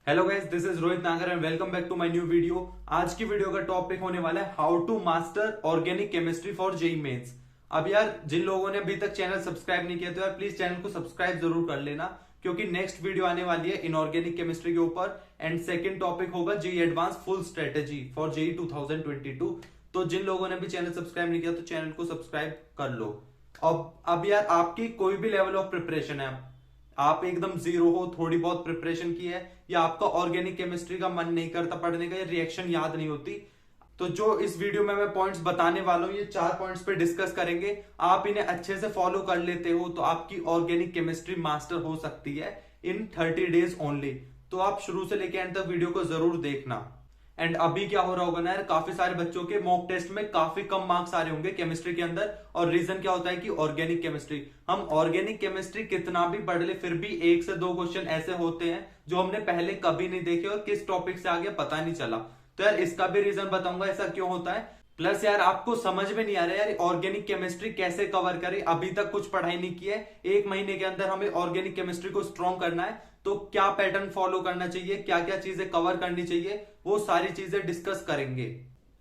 Hello guys, this is Rohit Nagar and welcome back to my new video. आज की video का topic होने वाला है how to master organic chemistry for JEE Mains. अब यार, जिन लोगों ने अभी तक चैनल सब्सक्राइब नहीं किया तो यार प्लीज चैनल को सब्सक्राइब जरूर कर लेना, क्योंकि नेक्स्ट वीडियो आने वाली है इनऑर्गेनिक केमिस्ट्री के ऊपर एंड सेकंड टॉपिक होगा JEE advance full strategy for JEE 2022। तो जिन लोगों ने भी चैनल सब्सक्राइब नहीं किया तो चैनल को सब्सक्राइब कर लो। अब यार, आपकी कोई भी लेवल ऑफ प्रिपरेशन है, आप एकदम जीरो हो, थोड़ी बहुत प्रिपरेशन की है, या आपका ऑर्गेनिक केमिस्ट्री का मन नहीं करता पढ़ने का, या रिएक्शन याद नहीं होती, तो जो इस वीडियो में मैं पॉइंट्स बताने वाला हूं, ये 4 पॉइंट्स पे डिस्कस करेंगे। आप इन्हें अच्छे से फॉलो कर लेते हो तो आपकी ऑर्गेनिक केमिस्ट्री मास्टर हो सकती है इन 30 डेज ओनली। तो आप शुरू से लेके एंड तक वीडियो को जरूर देखना। एंड अभी क्या हो रहा होगा ना यार, काफी सारे बच्चों के मॉक टेस्ट में काफी कम मार्क्स आ रहे होंगे केमिस्ट्री के अंदर, और रीजन क्या होता है कि ऑर्गेनिक केमिस्ट्री, हम ऑर्गेनिक केमिस्ट्री कितना भी पढ़ ले फिर भी 1 से 2 क्वेश्चन ऐसे होते हैं जो हमने पहले कभी नहीं देखे और किस टॉपिक से आगे पता नहीं चला। तो यार इसका भी रीजन बताऊंगा ऐसा क्यों होता है। प्लस यार, आपको समझ में नहीं आ रहा है यार ऑर्गेनिक केमिस्ट्री कैसे कवर करें, अभी तक कुछ पढ़ाई नहीं की है, 1 महीने के अंदर हमें ऑर्गेनिक केमिस्ट्री को स्ट्रॉन्ग करना है, तो क्या पैटर्न फॉलो करना चाहिए, क्या क्या चीजें कवर करनी चाहिए, वो सारी चीजें डिस्कस करेंगे।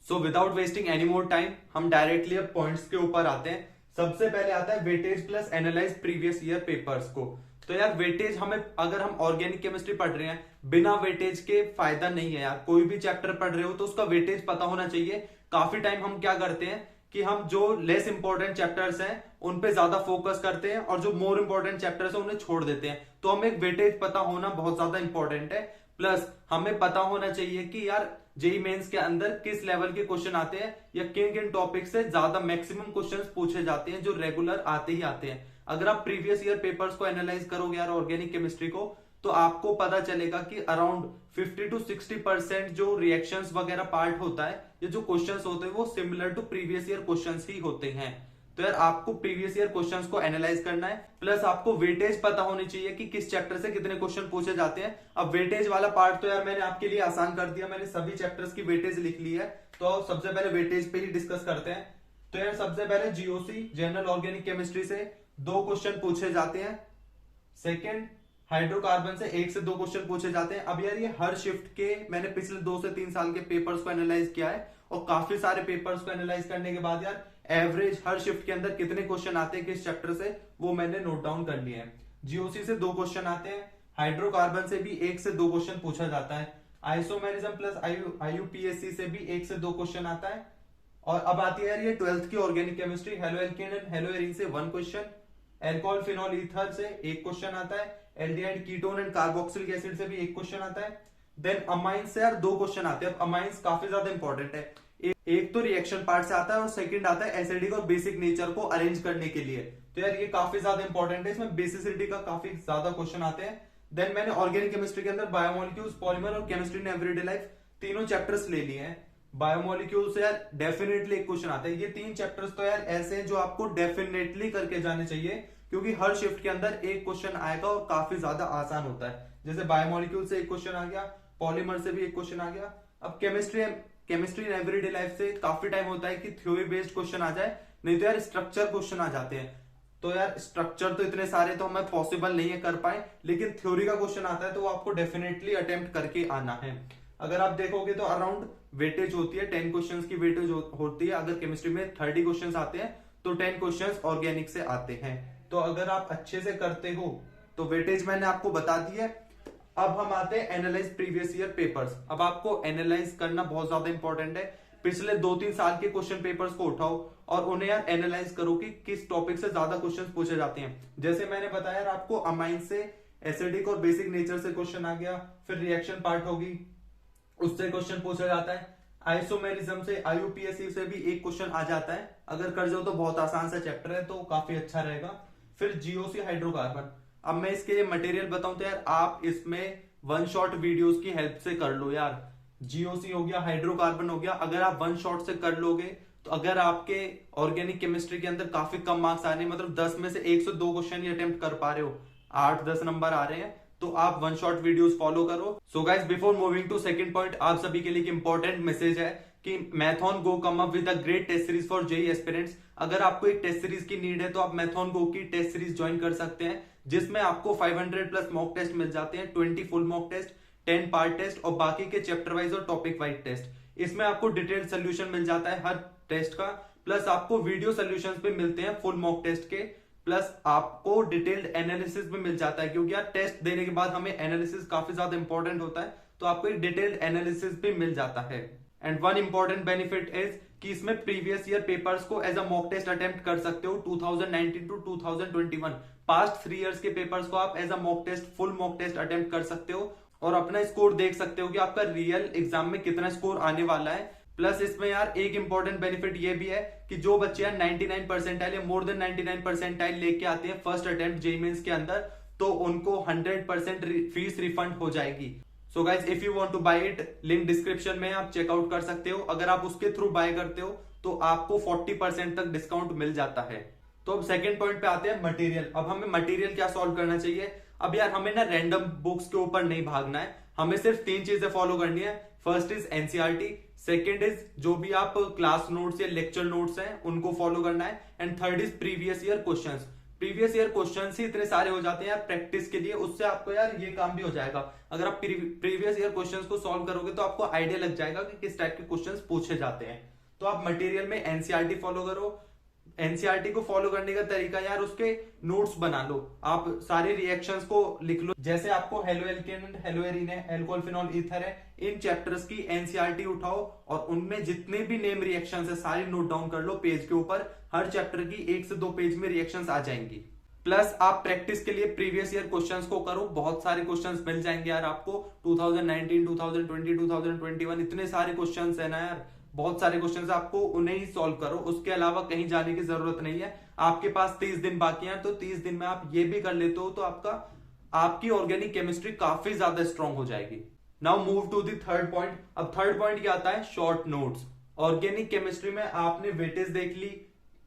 So without wasting any more time, हम डायरेक्टली अब पॉइंट्स के ऊपर आते हैं। सबसे पहले आता है weightage plus analyse previous year papers को। तो यार वेटेज, हमें अगर हम ऑर्गेनिक केमिस्ट्री पढ़ रहे हैं, बिना वेटेज के फायदा नहीं है यार। कोई भी चैप्टर पढ़ रहे हो तो उसका वेटेज पता होना चाहिए। काफी टाइम हम क्या करते हैं कि हम जो लेस इंपॉर्टेंट चैप्टर्स हैं उन पे ज्यादा फोकस करते हैं और जो मोर इंपॉर्टेंट चैप्टर्स हैं उन्हें छोड़ देते हैं। तो हमें वेटेज पता होना बहुत ज्यादा इंपॉर्टेंट है। प्लस हमें पता होना चाहिए कि यार जेई मेंस के अंदर किस लेवल के क्वेश्चन आते हैं, या किन किन टॉपिक से ज्यादा मैक्सिमम क्वेश्चंस पूछे जाते हैं जो रेगुलर आते ही आते हैं। अगर आप प्रीवियस ईयर पेपर्स को एनालाइज करोगे यार ऑर्गेनिक केमिस्ट्री को, तो आपको पता चलेगा कि अराउंड 50 to 60% जो रिएक्शंस वगैरह पार्ट होता है, ये जो क्वेश्चंस होते हैं वो similar to previous year questions ही होते हैं। तो यार आपको प्रीवियस ईयर क्वेश्चंस को एनालाइज करना है, प्लस आपको वेटेज पता होनी चाहिए कि किस चैप्टर से कितने क्वेश्चन पूछे जाते हैं। अब वेटेज वाला पार्ट तो यार मैंने आपके लिए आसान कर दिया, मैंने सभी चैप्टर्स की वेटेज लिख ली है। तो सबसे पहले वेटेज पे ही डिस्कस करते हैं। तो यार सबसे पहले जीओसी जनरल ऑर्गेनिक केमिस्ट्री से 2 क्वेश्चन पूछे जाते हैं। सेकेंड, हाइड्रोकार्बन से 1 से 2 क्वेश्चन पूछे जाते हैं। अब यार ये हर शिफ्ट के मैंने पिछले 2 से 3 साल के पेपर्स को एनालाइज किया है, और काफी सारे पेपर्स को एनालाइज करने के बाद यार एवरेज हर शिफ्ट के अंदर कितने क्वेश्चन आते हैं किस चैप्टर से, वो मैंने नोट डाउन कर लिया है। जीओसी से 2 क्वेश्चन आते हैं, हाइड्रोकार्बन से भी 1 से 2 क्वेश्चन पूछा जाता है, आइसोमेरिज्म प्लस आईयूपीएससी से भी 1 से 2 क्वेश्चन आता है। और अब आती है यार ये 12th की organic chemistry, halo alkane and hello arene से 1 क्वेश्चन, एल्कोहल फिनॉल ईथर से 1 क्वेश्चन आता है, aldehyde ketone and carboxylic acid से भी 1 क्वेश्चन आता है। देन अमाइंस से यार 2 क्वेश्चन आते हैं। अमाइंस काफी ज्यादा इंपॉर्टेंट है, एक तो रिएक्शन पार्ट से आता है और सेकंड आता है एसिडिक और बेसिक नेचर को अरेंज करने के लिए। तो यार ये काफी ज्यादा इंपॉर्टेंट है, इसमें बेसिसिटी का काफी ज्यादा क्वेश्चन आते हैं। देन मैंने ऑर्गेनिक केमिस्ट्री के अंदर बायोमोलिक्यूल्स, पॉलीमर और केमिस्ट्री इन एवरीडे लाइफ तीनों चैप्टर्स ले लिए हैं। बायोमोलिक्यूल से यार डेफिनेटली 1 क्वेश्चन आता है। ये 3 चैप्टर्स तो यार ऐसे हैं जो आपको डेफिनेटली करके जाने चाहिए, क्योंकि हर शिफ्ट के अंदर 1 क्वेश्चन आएगा और काफी ज्यादा आसान होता है। जैसे बायोमोलिक्यूल से 1 क्वेश्चन आ गया, पॉलीमर से भी 1 क्वेश्चन आ गया। अब केमिस्ट्री इन एवरीडे लाइफ से काफी टाइम होता है कि थ्योरी बेस्ड क्वेश्चन आ जाए, नहीं तो यार स्ट्रक्चर क्वेश्चन आ जाते हैं। तो यार स्ट्रक्चर तो इतने सारे तो हमें पॉसिबल नहीं है कर पाए, लेकिन थ्योरी का क्वेश्चन आता है तो वो आपको डेफिनेटली अटेम्प्ट करके आना है। अगर आप देखोगे तो अराउंड वेटेज होती है 10 क्वेश्चंस की वेटेज होती है। अगर केमिस्ट्री में 30 क्वेश्चंस आते हैं तो 10 क्वेश्चंस ऑर्गेनिक से आते हैं। तो अगर आप अच्छे से करते हो तो वेटेज मैंने आपको बता दी है। अब हम आते हैं एनालाइज प्रीवियस ईयर पेपर्स। अब आपको एनालाइज करना बहुत ज्यादा इंपॉर्टेंट है। पिछले 2-3 साल के क्वेश्चन पेपर्स को उठाओ और उन्हें यार एनालाइज करो कि किस टॉपिक से ज्यादा क्वेश्चन पूछे जाते हैं। जैसे मैंने बताया यार आपको, अमाइन से एसिडिक और बेसिक नेचर से क्वेश्चन आ गया, फिर रिएक्शन पार्ट होगी उससे क्वेश्चन पूछा जाता है। आइसोमेरिज्म से, आईयूपीएससी से भी 1 क्वेश्चन आ जाता है। अगर कर जाओ तो बहुत आसान सा चैप्टर है, तो काफी अच्छा रहेगा। फिर जीओसी हाइड्रोकार्बन। अब मैं इसके लिए मटेरियल बताऊं तो यार आप इसमें 1 शॉट वीडियोस की हेल्प से कर लो यार। जीओसी हो गया, हाइड्रोकार्बन हो गया, अगर आप 1 शॉट से कर लोगे तो अगर आपके ऑर्गेनिक केमिस्ट्री के अंदर काफी कम मार्क्स आ रहे हैं, मतलब 10 में से 1 से 2 क्वेश्चन ही अटेम्प्ट कर पा रहे हो, 8-10 नंबर आ रहे हैं, तो आप 1 शॉट वीडियोस फॉलो करो। So guys, before moving to second point, आप सभी के लिए एक इंपॉर्टेंट मैसेज है कि Mathongo come up with a great test series for JEE aspirants. अगर आपको एक टेस्ट सीरीज की नीड है तो आप मैथॉन गो की टेस्ट सीरीज ज्वाइन कर सकते हैं, जिसमें आपको 500 प्लस मॉक टेस्ट मिल जाते हैं, 20 full mock test, 10 part test और बाकी के चैप्टर वाइज और टॉपिक वाइज टेस्ट। इसमें आपको डिटेल्ड सोल्यूशन मिल जाता है हर टेस्ट का, प्लस आपको वीडियो सोल्यूशंस भी मिलते हैं फुल मॉक टेस्ट के, प्लस आपको डिटेल्ड एनालिसिस भी मिल जाता है, क्योंकि यार टेस्ट देने के बाद हमें एनालिसिस काफी ज्यादा इंपॉर्टेंट होता है, तो आपको एक डिटेल्ड एनालिसिस भी मिल जाता है। And one important benefit is कि इसमें प्रीवियस ईयर पेपर्स को as a mock test attempt कर सकते हो 2019 टू 2021। पास्ट 3 इयर्स के पेपर्स को आप as a mock test, full mock test attempt कर सकते हो और अपना स्कोर देख सकते हो कि आपका रियल एग्जाम में कितना स्कोर आने वाला है। प्लस इसमें यार एक इंपॉर्टेंट बेनिफिट ये भी है कि जो बच्चे यार 99 परसेंटाइल या मोर देन 99 परसेंटाइल लेके आते हैं फर्स्ट अटेम्प्ट जेईई मेंस के अंदर, तो उनको 100% फीस रिफंड हो जाएगी। So guys if you want to buy it, link description में आप चेकआउट कर सकते हो। अगर आप उसके थ्रू बाय करते हो तो आपको 40% तक डिस्काउंट मिल जाता है। तो अब सेकंड पॉइंट पे आते हैं, मटेरियल। अब हमें मटेरियल क्या सॉल्व करना चाहिए। अब यार हमें ना रैंडम बुक्स के ऊपर नहीं भागना है, हमें सिर्फ 3 चीजें फॉलो करनी है। First is NCERT, second is जो भी आप क्लास नोट्स या लेक्चर नोट्स हैं उनको फॉलो करना है, and third is previous year questions. Previous year questions ही इतने सारे हो जाते हैं यार प्रैक्टिस के लिए, उससे आपको यार ये काम भी हो जाएगा। अगर आप प्रीवियस ईयर क्वेश्चंस को सॉल्व करोगे तो आपको आइडिया लग जाएगा कि किस टाइप के क्वेश्चंस पूछे जाते हैं। तो आप मटेरियल में एनसीईआरटी फॉलो करो। एनसीईआरटी को फॉलो करने का तरीका यार उसके नोट्स बना लो, आप सारे रिएक्शंस को लिख लो। जैसे आपको halo alkane and hello arene है, एल्कोहल फिनॉल ईथर है, इन चैप्टर्स की एनसीईआरटी उठाओ और उनमें जितने भी नेम रिएक्शंस है सारी नोट डाउन कर लो पेज के ऊपर। हर चैप्टर की 1 से 2 पेज में रिएक्शंस आ जाएंगी। प्लस आप प्रैक्टिस के लिए प्रीवियस ईयर क्वेश्चंस को करो, बहुत सारे क्वेश्चंस मिल जाएंगे यार आपको। 2019, 2020, 2021 इतने सारे क्वेश्चंस है ना यार, बहुत सारे क्वेश्चंस आपको उन्हें ही सॉल्व करो, उसके अलावा कहीं जाने की जरूरत नहीं है। आपके पास 30 दिन बाकी हैं, तो 30 दिन में आप ये भी कर लेते हो तो आपकी ऑर्गेनिक केमिस्ट्री काफी ज्यादा स्ट्रांग हो जाएगी। Now move to the third point. अब थर्ड पॉइंट क्या आता है, शॉर्ट नोट्स। ऑर्गेनिक केमिस्ट्री में आपने वेटेज देख ली,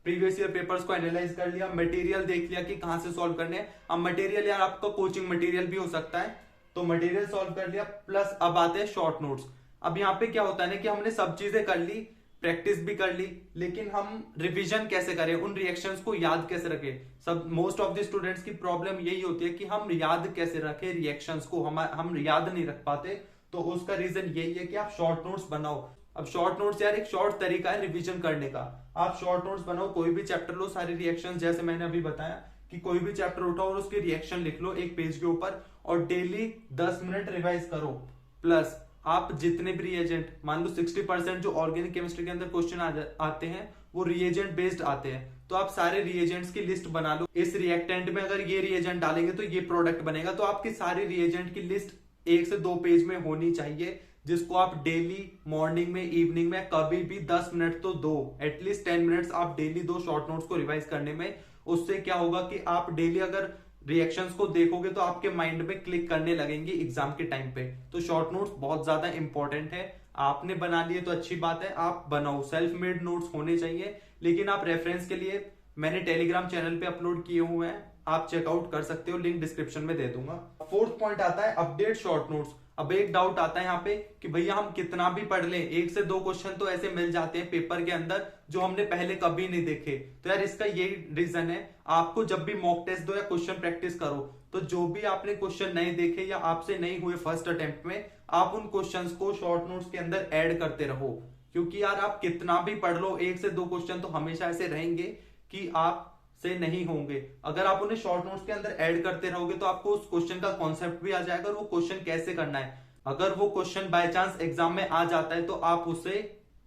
प्रीवियस ईयर पेपर्स को एनालाइज कर लिया, मटेरियल देख लिया कि कहां से सॉल्व करने हैं। अब मटेरियल यार आपका कोचिंग मटेरियल भी हो सकता है, तो मटेरियल सॉल्व कर लिया। प्लस अब आते हैं शॉर्ट नोट्स। अब यहाँ पे क्या होता है ना कि हमने सब चीजें कर ली, प्रैक्टिस भी कर ली, लेकिन हम रिवीजन कैसे करें, उन रिएक्शंस को याद कैसे रखें। सब मोस्ट ऑफ द स्टूडेंट्स की प्रॉब्लम यही होती है कि हम याद कैसे रखें रिएक्शंस को, हम याद नहीं रख पाते। तो उसका रीजन यही है कि आप शॉर्ट नोट्स बनाओ। अब शॉर्ट नोट्स यार एक शॉर्ट तरीका है रिवीजन करने का। आप शॉर्ट नोट्स बनाओ, कोई भी चैप्टर लो, सारे रिएक्शंस जैसे मैंने अभी बताया कि कोई भी चैप्टर उठाओ और उसके रिएक्शन लिख लो एक पेज के ऊपर, और डेली 10 मिनट रिवाइज करो। प्लस आप जितने भी रिएजेंट, मान लो 60% जो ऑर्गेनिक केमिस्ट्री के अंदर क्वेश्चन आते हैं वो रिएजेंट बेस्ड आते हैं, तो आप सारे रिएजेंट्स की लिस्ट बना लो। इस रिएक्टेंट में अगर ये रिएजेंट डालेंगे तो ये प्रोडक्ट बनेगा, तो आपकी सारी रिएजेंट की लिस्ट 1 से 2 पेज में होनी चाहिए, जिसको आप डेली मॉर्निंग में, इवनिंग में कभी भी 10 मिनट तो दो, एटलीस्ट 10 मिनट्स आप डेली दो शॉर्ट नोट्स को रिवाइज करने में। उससे क्या होगा कि आप डेली अगर रिएक्शंस को देखोगे तो आपके माइंड में क्लिक करने लगेंगे एग्जाम के टाइम पे। तो शॉर्ट नोट्स बहुत ज्यादा इंपॉर्टेंट है। आपने बना लिए तो अच्छी बात है, आप बनाओ, सेल्फ मेड नोट्स होने चाहिए। लेकिन आप रेफरेंस के लिए मैंने टेलीग्राम चैनल पे अपलोड किए हुए हैं, आप चेकआउट कर सकते हो, लिंक डिस्क्रिप्शन में दे दूंगा। फोर्थ पॉइंट आता है अपडेट शॉर्ट नोट्स। अब एक डाउट आता है यहाँ पे कि भैया हम कितना भी पढ़ लें, 1 से 2 क्वेश्चन तो ऐसे मिल जाते हैं पेपर के अंदर जो हमने पहले कभी नहीं देखे। तो यार इसका यही रीजन है, आपको जब भी मॉक टेस्ट दो या क्वेश्चन प्रैक्टिस करो तो जो भी आपने क्वेश्चन नहीं देखे या आपसे नहीं हुए फर्स्ट अटेम्प्ट में, आप उन क्वेश्चंस को शॉर्ट नोट्स के अंदर ऐड करते रहो। क्योंकि यार आप कितना भी पढ़ लो, 1 से 2 क्वेश्चन तो हमेशा ऐसे रहेंगे कि आप से नहीं होंगे। अगर आप उन्हें शॉर्ट नोट्स के अंदर ऐड करते रहोगे तो आपको उस क्वेश्चन का कॉन्सेप्ट भी आ जाएगा और वो क्वेश्चन कैसे करना है। अगर वो क्वेश्चन बाय चांस एग्जाम में आ जाता है तो आप उसे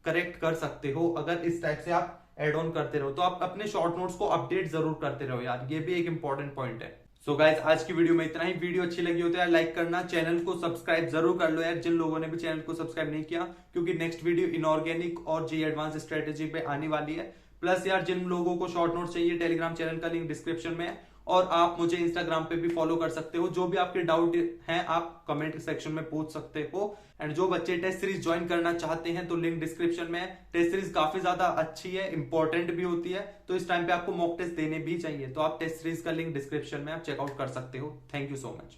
करेक्ट कर सकते हो, अगर इस टाइप से आप एड ऑन करते रहो। तो आप अपने शॉर्ट नोट्स को अपडेट जरूर करते रहो यार, ये भी एक इंपॉर्टेंट पॉइंट है। सो गाइज आज की वीडियो में इतना ही। वीडियो अच्छी लगी हो तो यार लाइक करना, चैनल को सब्सक्राइब जरूर कर लो यार जिन लोगों ने भी चैनल को सब्सक्राइब नहीं किया, क्योंकि नेक्स्ट वीडियो इनऑर्गेनिक और जेईई एडवांस स्ट्रेटेजी पे आने वाली है। प्लस यार जिन लोगों को शॉर्ट नोट्स चाहिए, टेलीग्राम चैनल का लिंक डिस्क्रिप्शन में है, और आप मुझे इंस्टाग्राम पे भी फॉलो कर सकते हो। जो भी आपके डाउट हैं आप कमेंट सेक्शन में पूछ सकते हो। एंड जो बच्चे टेस्ट सीरीज ज्वाइन करना चाहते हैं तो लिंक डिस्क्रिप्शन में है। टेस्ट सीरीज काफी ज्यादा अच्छी है, इंपॉर्टेंट भी होती है, तो इस टाइम पे आपको मॉक टेस्ट देने भी चाहिए। तो आप टेस्ट सीरीज का लिंक डिस्क्रिप्शन में आप चेकआउट कर सकते हो। Thank you so much.